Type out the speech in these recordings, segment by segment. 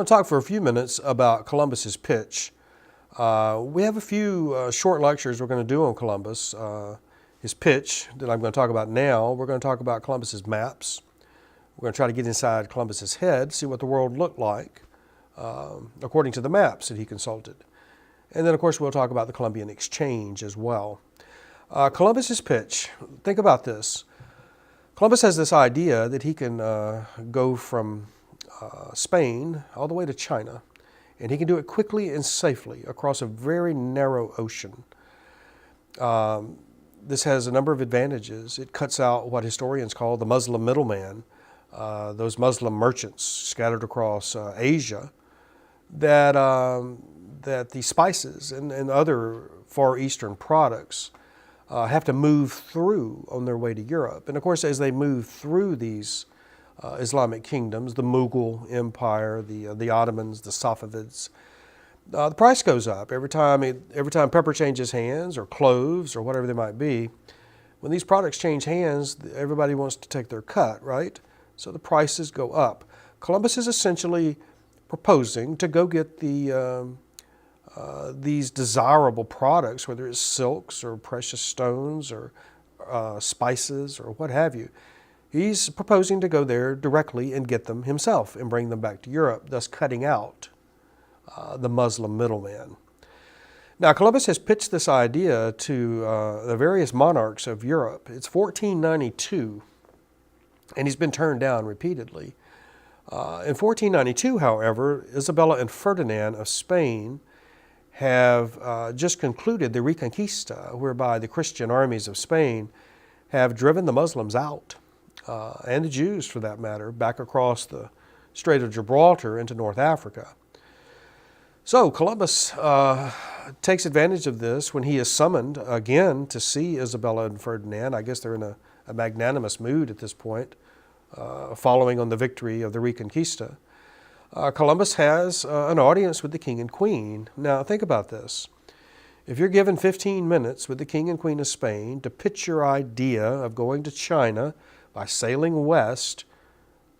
want to talk for a few minutes about Columbus's pitch. We have a few short lectures we're going to do on Columbus. His pitch that I'm going to talk about now, we're going to talk about Columbus's maps. We're going to try to get inside Columbus's head, see what the world looked like according to the maps that he consulted. And then, of course, we'll talk about the Columbian Exchange as well. Columbus's pitch, think about this. Columbus has this idea that he can go from Spain all the way to China, and he can do it quickly and safely across a very narrow ocean. This has a number of advantages. It cuts out what historians call the Muslim middleman, those Muslim merchants scattered across Asia that the spices and other Far Eastern products have to move through on their way to Europe. And of course, as they move through these Islamic kingdoms, the Mughal Empire, the Ottomans, the Safavids, the price goes up every time pepper changes hands, or cloves, or whatever they might be. When these products change hands, everybody wants to take their cut, right? So the prices go up. Columbus is essentially proposing to go get these desirable products, whether it's silks or precious stones or spices or what have you. He's proposing to go there directly and get them himself and bring them back to Europe, thus cutting out the Muslim middleman. Now, Columbus has pitched this idea to the various monarchs of Europe. It's 1492, and he's been turned down repeatedly. In 1492, however, Isabella and Ferdinand of Spain have just concluded the Reconquista, whereby the Christian armies of Spain have driven the Muslims out, and the Jews for that matter, back across the Strait of Gibraltar into North Africa. So Columbus takes advantage of this when he is summoned again to see Isabella and Ferdinand. I guess they're in a magnanimous mood at this point, following on the victory of the Reconquista. Columbus has an audience with the king and queen. Now, think about this. If you're given 15 minutes with the king and queen of Spain to pitch your idea of going to China by sailing west,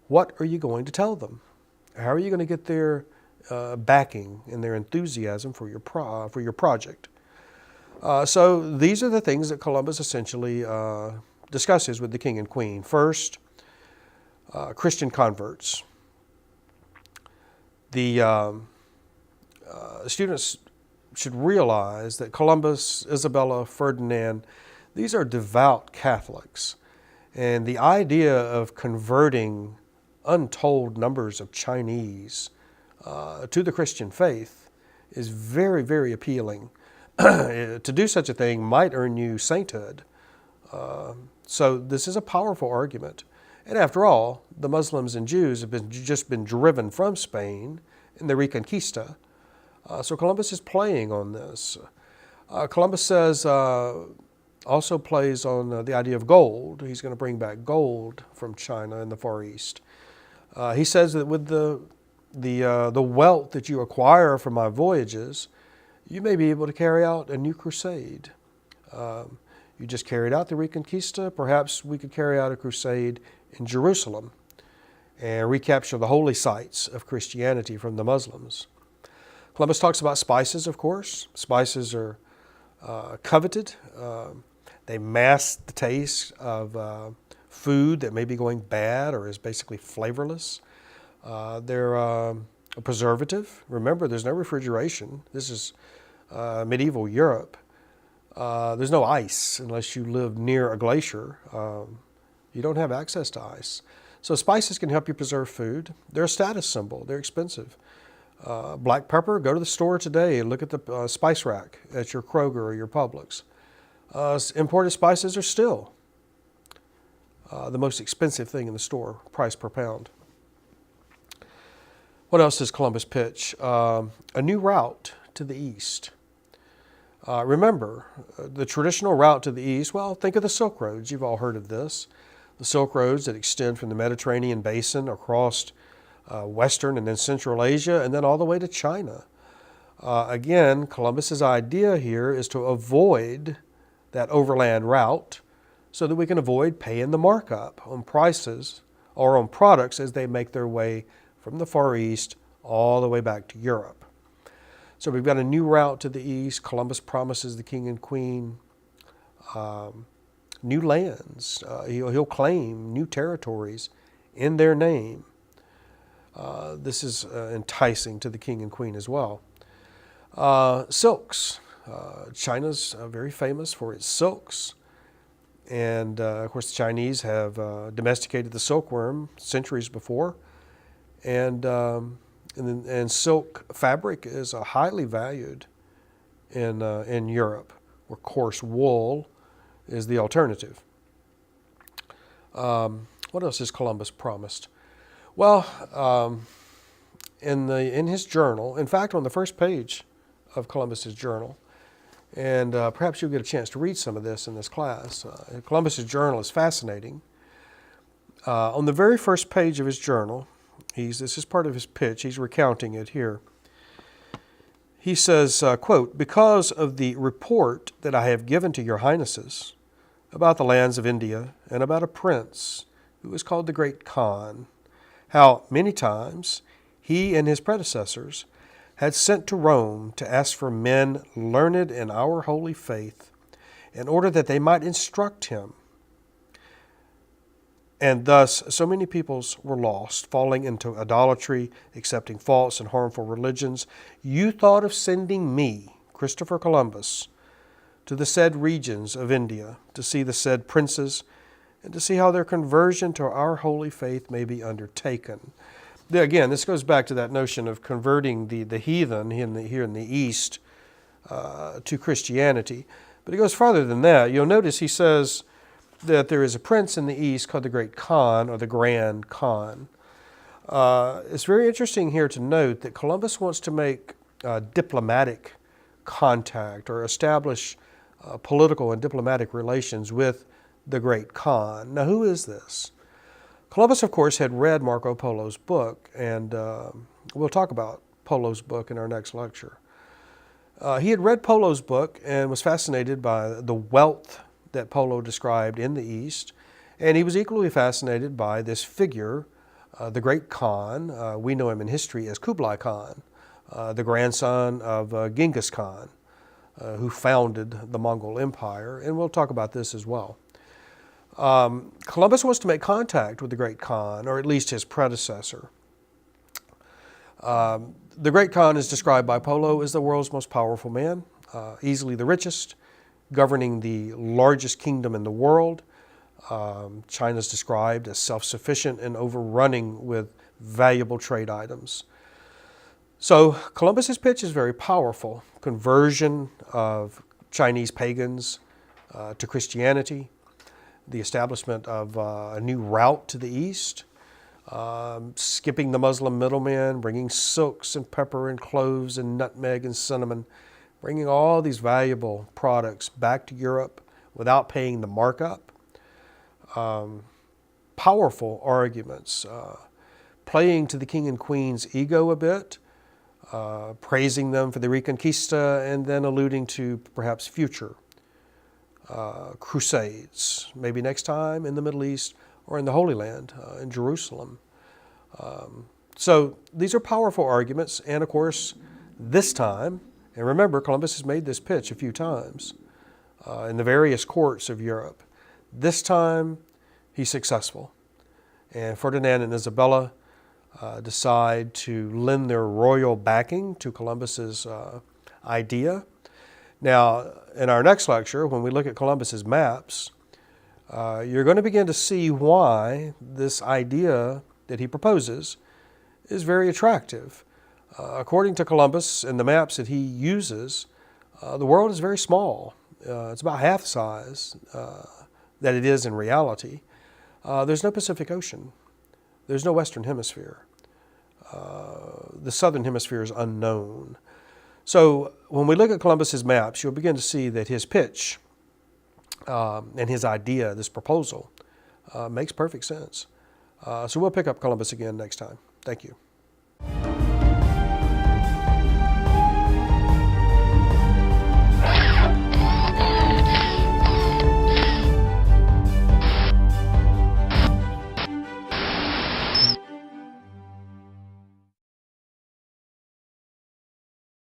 what are you going to tell them? How are you going to get their backing and their enthusiasm for your project? So these are the things that Columbus essentially discusses with the king and queen. First, Christian converts. The students should realize that Columbus, Isabella, Ferdinand, these are devout Catholics. And the idea of converting untold numbers of Chinese to the Christian faith is very, very appealing. To do such a thing might earn you sainthood. So this is a powerful argument. And after all, the Muslims and Jews have just been driven from Spain in the Reconquista. So Columbus is playing on this. Columbus says, also plays on the idea of gold. He's going to bring back gold from China and the Far East. He says that with the wealth that you acquire from my voyages, you may be able to carry out a new crusade. You just carried out the Reconquista. Perhaps we could carry out a crusade in Jerusalem and recapture the holy sites of Christianity from the Muslims. Columbus talks about spices, of course. Spices are coveted. They mask the taste of food that may be going bad or is basically flavorless. They're a preservative. Remember, there's no refrigeration. This is medieval Europe. There's no ice unless you live near a glacier. You don't have access to ice. So spices can help you preserve food. They're a status symbol. They're expensive. Black pepper, go to the store today and look at the spice rack at your Kroger or your Publix. Imported spices are still the most expensive thing in the store, price per pound. What else does Columbus pitch? A new route to the east. Remember, the traditional route to the east, well, think of the Silk Roads. You've all heard of this. The Silk Roads that extend from the Mediterranean basin across Western and then Central Asia and then all the way to China. Again, Columbus's idea here is to avoid that overland route so that we can avoid paying the markup on prices or on products as they make their way from the Far East all the way back to Europe. So we've got a new route to the east. Columbus promises the king and queen new lands. He'll claim new territories in their name. This is enticing to the king and queen as well. Silks. China's very famous for its silks. And of course, the Chinese have domesticated the silkworm centuries before. And silk fabric is highly valued in Europe, where coarse wool is the alternative. What else has Columbus promised? Well, in his journal, in fact, on the first page of Columbus's journal, and perhaps you'll get a chance to read some of this in this class. Columbus's journal is fascinating. On the very first page of his journal, this is part of his pitch. He's recounting it here. He says, quote, "Because of the report that I have given to your highnesses about the lands of India and about a prince who is called the Great Khan, how many times he and his predecessors had sent to Rome to ask for men learned in our holy faith in order that they might instruct him. And thus so many peoples were lost, falling into idolatry, accepting false and harmful religions. You thought of sending me, Christopher Columbus, to the said regions of India to see the said princes and to see how their conversion to our holy faith may be undertaken." Again, this goes back to that notion of converting the heathen here in the East to Christianity. But it goes farther than that. You'll notice he says that there is a prince in the East called the Great Khan, or the Grand Khan. It's very interesting here to note that Columbus wants to make diplomatic contact or establish political and diplomatic relations with the Great Khan. Now, who is this? Columbus, of course, had read Marco Polo's book, and we'll talk about Polo's book in our next lecture. He had read Polo's book and was fascinated by the wealth that Polo described in the East, and he was equally fascinated by this figure, the Great Khan. We know him in history as Kublai Khan, the grandson of Genghis Khan, who founded the Mongol Empire, and we'll talk about this as well. Columbus wants to make contact with the Great Khan, or at least his predecessor. The Great Khan is described by Polo as the world's most powerful man, easily the richest, governing the largest kingdom in the world. China is described as self-sufficient and overrunning with valuable trade items. So Columbus's pitch is very powerful. Conversion of Chinese pagans to Christianity, the establishment of a new route to the East, skipping the Muslim middlemen, bringing silks and pepper and cloves and nutmeg and cinnamon, bringing all these valuable products back to Europe without paying the markup. Powerful arguments, playing to the king and queen's ego a bit, praising them for the Reconquista, and then alluding to perhaps future crusades, maybe next time in the Middle East or in the Holy Land, in Jerusalem. So these are powerful arguments, and of course, this time, and remember, Columbus has made this pitch a few times in the various courts of Europe. This time, he's successful. And Ferdinand and Isabella decide to lend their royal backing to Columbus's idea. Now, in our next lecture, when we look at Columbus's maps, you're going to begin to see why this idea that he proposes is very attractive. According to Columbus and the maps that he uses, the world is very small. It's about half the size that it is in reality. There's no Pacific Ocean. There's no Western Hemisphere. The Southern Hemisphere is unknown. So when we look at Columbus's maps, you'll begin to see that his pitch and his idea, this proposal, makes perfect sense. So we'll pick up Columbus again next time. Thank you.